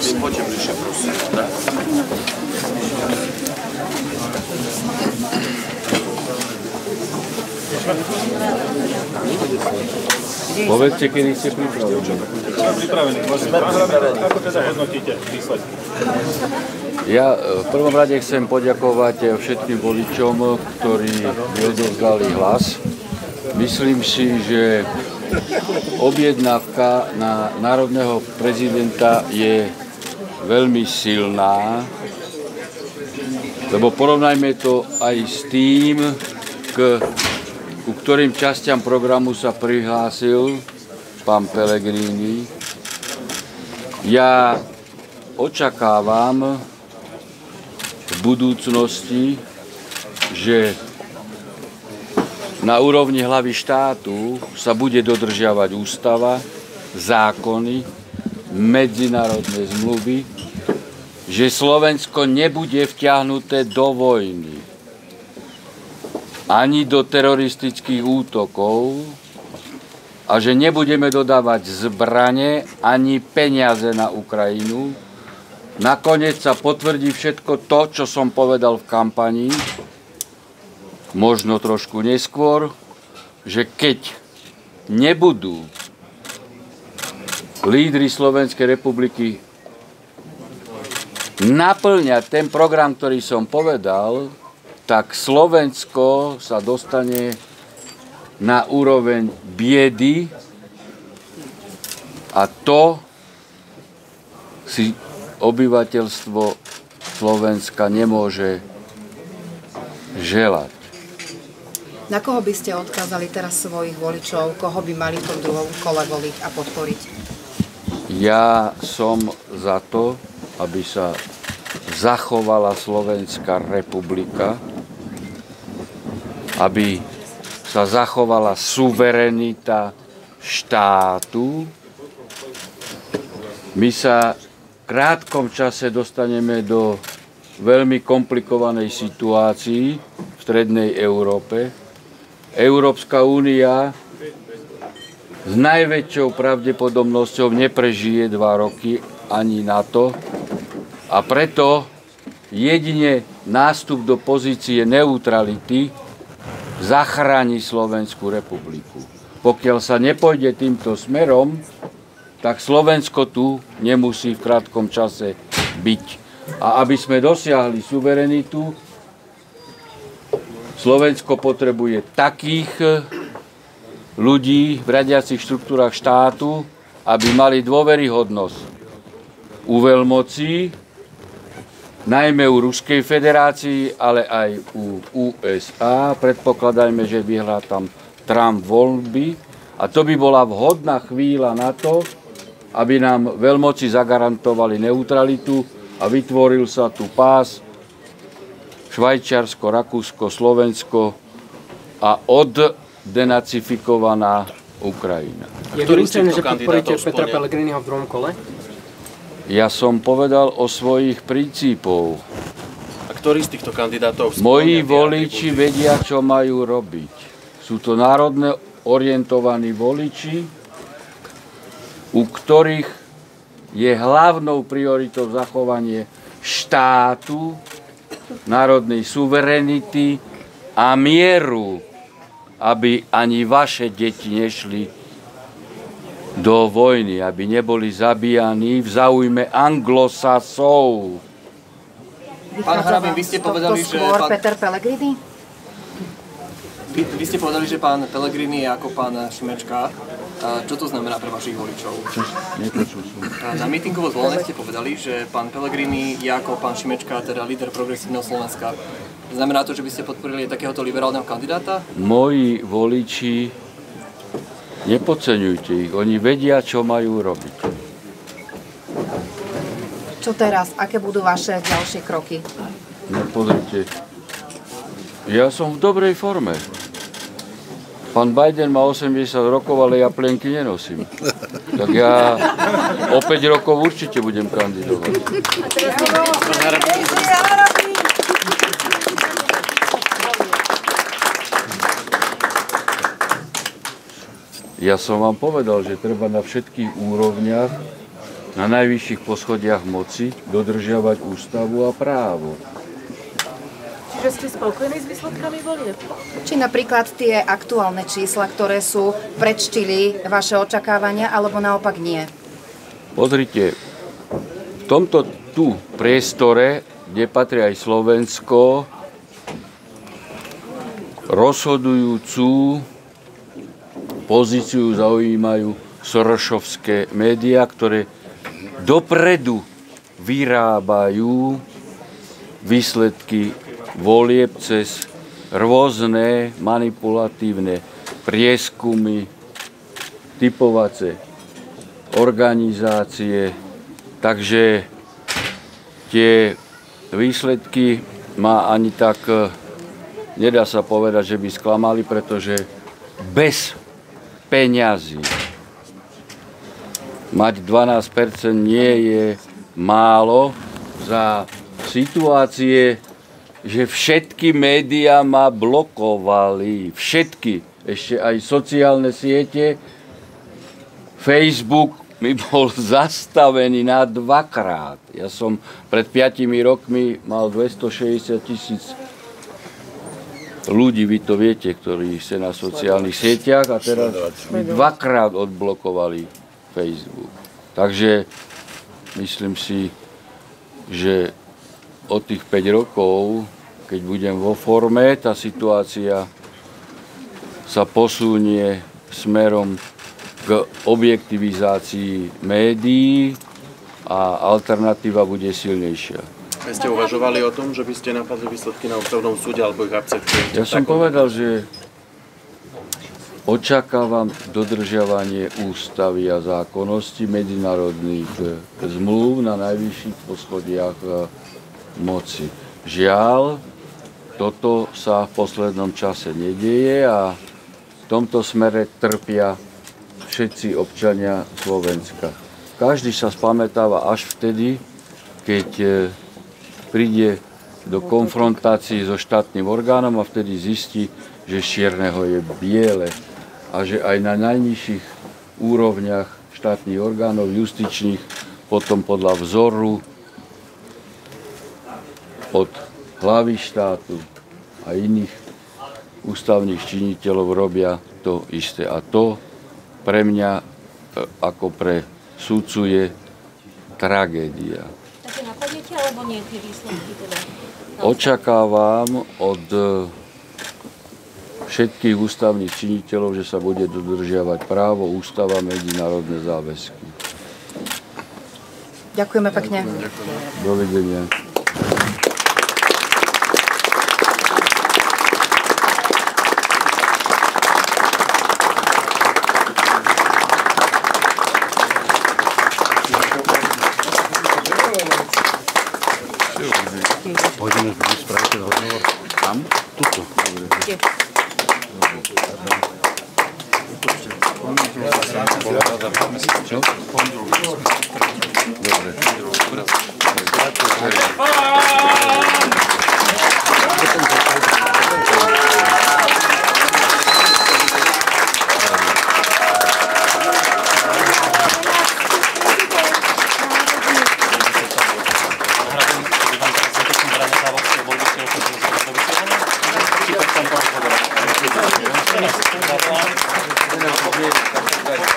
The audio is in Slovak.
Poďte bližšie, prosím. Povedzte, kedy ste pripravení. Sme pripravení. Ako teda hodnotíte výsledky? Ja v prvom rade chcem poďakovať všetkým voličom, ktorí mi odovzdali hlas. Myslím si, že objednávka na národného prezidenta je veľmi silná, lebo porovnajme to aj s tým, ku ktorým častiam programu sa prihlásil pán Pellegrini. Ja očakávam v budúcnosti, že na úrovni hlavy štátu sa bude dodržiavať ústava, zákony, medzinárodné zmluvy, že Slovensko nebude vtiahnuté do vojny ani do teroristických útokov a že nebudeme dodávať zbrane ani peniaze na Ukrajinu. Nakoniec sa potvrdí všetko to, čo som povedal v kampani, možno trošku neskôr, že keď nebudú lídri Slovenskej republiky naplňať ten program, ktorý som povedal, tak Slovensko sa dostane na úroveň biedy a to si obyvateľstvo Slovenska nemôže želať. Na koho by ste odkázali teraz svojich voličov? Koho by mali v tom druhom kole voliť a podporiť? Ja som za to, aby sa zachovala Slovenská republika, aby sa zachovala suverenita štátu. My sa v krátkom čase dostaneme do veľmi komplikovanej situácii v strednej Európe. Európska únia s najväčšou pravdepodobnosťou neprežije 2 roky ani NATO a preto jedine nástup do pozície neutrality zachráni Slovenskú republiku. Pokiaľ sa nepôjde týmto smerom, tak Slovensko tu nemusí v krátkom čase byť. A aby sme dosiahli suverenitu, Slovensko potrebuje takých ľudí v riadiacich štruktúrach štátu, aby mali dôveryhodnosť u veľmocí, najmä u Ruskej federácii, ale aj u USA. Predpokladajme, že vyhrá tam Trump voľby. A to by bola vhodná chvíľa na to, aby nám veľmoci zagarantovali neutralitu a vytvoril sa tu pás Švajčiarsko, Rakúsko, Slovensko a oddenacifikovaná Ukrajina. Je vylúčené, že podporíte Petra Pellegriniho v druhom kole? Ja som povedal o svojich princípov. A ktorý z týchto kandidátov? Moji voliči vedia, čo majú robiť. Sú to národne orientovaní voliči, u ktorých je hlavnou prioritou zachovanie štátu, národnej suverenity a mieru, aby ani vaše deti nešli do vojny, aby neboli zabíjani v záujme anglosasov. Pán Harabin, vy ste povedali, že Peter Pellegrini? Vy ste povedali, že pán Pellegrini je ako pán Šimečka. Čo to znamená pre vašich voličov? Nepočul som. Na mítingu vo Zvolene ste povedali, že pán Pellegrini je ako pán Šimečka, teda líder progresívneho Slovenska. Znamená to, že by ste podporili takéhoto liberálneho kandidáta? Moji voliči, nepodceňujte ich, oni vedia, čo majú robiť. Čo teraz? Aké budú vaše ďalšie kroky? No pozrite, ja som v dobrej forme. Pán Biden má 80 rokov, ale ja plienky nenosím. Tak ja o 5 rokov určite budem kandidovať. Ja som vám povedal, že treba na všetkých úrovniach na najvyšších poschodiach moci dodržiavať ústavu a právo. Čiže ste spokojní s výsledkami volieb? Či napríklad tie aktuálne čísla, ktoré sú, predčtili vaše očakávania, alebo naopak nie? Pozrite, v tomto tu priestore, kde patrí aj Slovensko, rozhodujúcu pozíciu zaujímajú sorošovské médiá, ktoré dopredu vyrábajú výsledky volieb cez rôzne manipulatívne prieskumy, typovacie organizácie. Takže tie výsledky ma ani tak nedá sa povedať, že by sklamali, pretože bez peňazí mať 12% nie je málo za situácie, že všetky médiá ma blokovali. Všetky. Ešte aj sociálne siete. Facebook mi bol zastavený na 2-krát. Ja som pred 5 rokmi mal 260 000 ľudí, vy to viete, ktorí ste na sociálnych sieťach a teraz mi 2-krát odblokovali Facebook. Takže myslím si, že od tých 5 rokov, keď budem vo forme, tá situácia sa posunie smerom k objektivizácii médií a alternatíva bude silnejšia. Ste uvažovali o tom, že by ste napadli výsledky na ústavnom súde alebo ich akceptujete? Ja som povedal, že očakávam dodržiavanie ústavy a zákonnosti medzinárodných zmluv na najvyšších poschodiach moci. Žiaľ, toto sa v poslednom čase nedieje a v tomto smere trpia všetci občania Slovenska. Každý sa spamätáva až vtedy, keď príde do konfrontácií so štátnym orgánom a vtedy zistí, že z čierneho je biele a že aj na najnižších úrovniach štátnych orgánov justičných potom podľa vzoru od hlavy štátu a iných ústavných činiteľov robia to isté. A to pre mňa ako pre sudcu je tragédia. Takže napadnete alebo nie tie výsledky teda? Očakávam od všetkých ústavných činiteľov, že sa bude dodržiavať právo, ústava, medzinárodné záväzky. Ďakujeme pekne. Dovidenia. Pôjdeme spraviť ten rozhovor tam? Tuto. Čo? Dobre. Thank you.